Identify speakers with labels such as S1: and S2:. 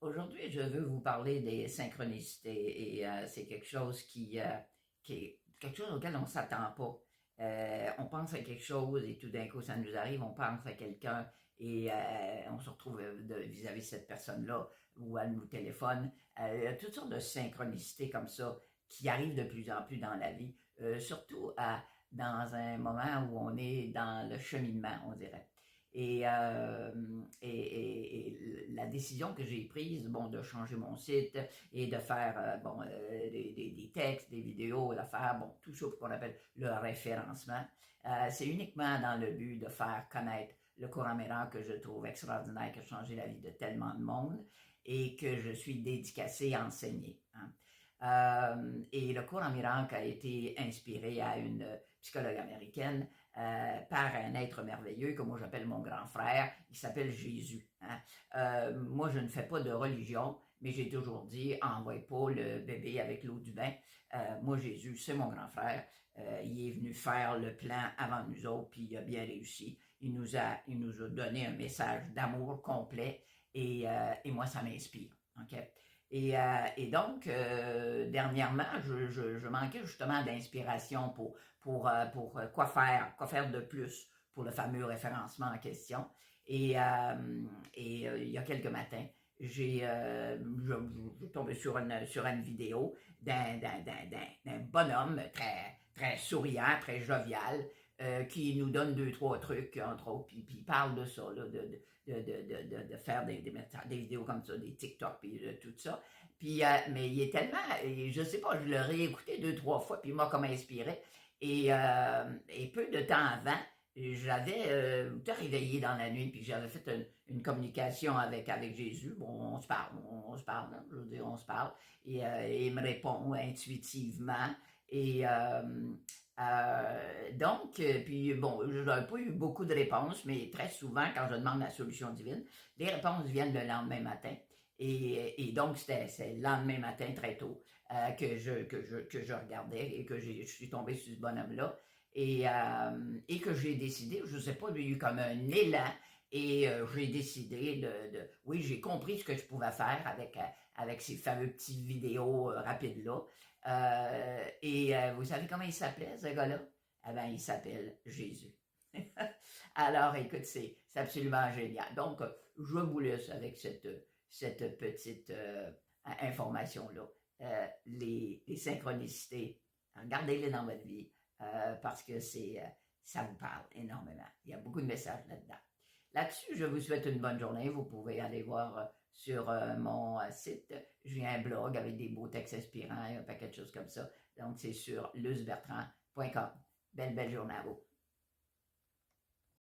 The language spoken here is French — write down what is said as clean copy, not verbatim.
S1: Aujourd'hui, je veux vous parler des synchronicités et c'est quelque chose qui est quelque chose auquel on ne s'attend pas. On pense à quelque chose et tout d'un coup, ça nous arrive, on pense à quelqu'un et on se retrouve vis-à-vis de cette personne-là ou elle nous téléphone. Il y a toutes sortes de synchronicités comme ça qui arrivent de plus en plus dans la vie, dans un moment où on est dans le cheminement, on dirait. Et la décision que j'ai prise, bon, de changer mon site et de faire, des textes, des vidéos, de faire, bon, tout ça qu'on appelle le référencement, c'est uniquement dans le but de faire connaître le courant miracle que je trouve extraordinaire, qui a changé la vie de tellement de monde et que je suis dédicacé à enseigner. Hein. Et le courant miracle a été inspiré à une psychologue américaine par un être merveilleux que moi j'appelle mon grand frère, il s'appelle Jésus. Hein. Moi je ne fais pas de religion, mais j'ai toujours dit, envoie pas le bébé avec l'eau du bain. Moi Jésus, c'est mon grand frère. Il est venu faire le plan avant nous autres, puis il a bien réussi. Il nous a donné un message d'amour complet et moi ça m'inspire. Okay? Et donc, dernièrement, je manquais justement d'inspiration pour quoi faire de plus pour le fameux référencement en question. Il y a quelques matins, je tombé sur une vidéo d'un bonhomme très souriant, très jovial, qui nous donne deux, trois trucs, entre autres, puis il parle de ça, là, de faire des vidéos comme ça, des TikTok, puis tout ça. Puis, mais il est tellement, je sais pas, je l'ai réécouté deux, trois fois, puis il m'a comme inspiré. Et peu de temps avant, j'avais été réveillé dans la nuit, puis j'avais fait une communication avec Jésus. Bon, on se parle, hein, je veux dire, on se parle. Et il me répond intuitivement. Puis bon, je n'avais pas eu beaucoup de réponses, mais très souvent, quand je demande la solution divine, les réponses viennent le lendemain matin. Et donc, c'est le lendemain matin, très tôt, que je regardais et que je suis tombé sur ce bonhomme-là. Et que j'ai décidé, je ne sais pas, il y a eu comme un élan, et j'ai décidé oui, j'ai compris ce que je pouvais faire avec ces fameux petites vidéos rapides-là. Vous savez comment il s'appelait, ce gars-là? Eh bien, il s'appelle Jésus. Alors, écoute, c'est absolument génial. Donc, je vous laisse avec cette petite information-là. Les synchronicités, regardez-les dans votre vie parce que ça vous parle énormément. Il y a beaucoup de messages là-dedans. Là-dessus, je vous souhaite une bonne journée. Vous pouvez aller voir sur mon site. J'ai un blog avec des beaux textes inspirants et un paquet de choses comme ça. Donc, c'est sur luzbertrand.com. Belle journée à vous.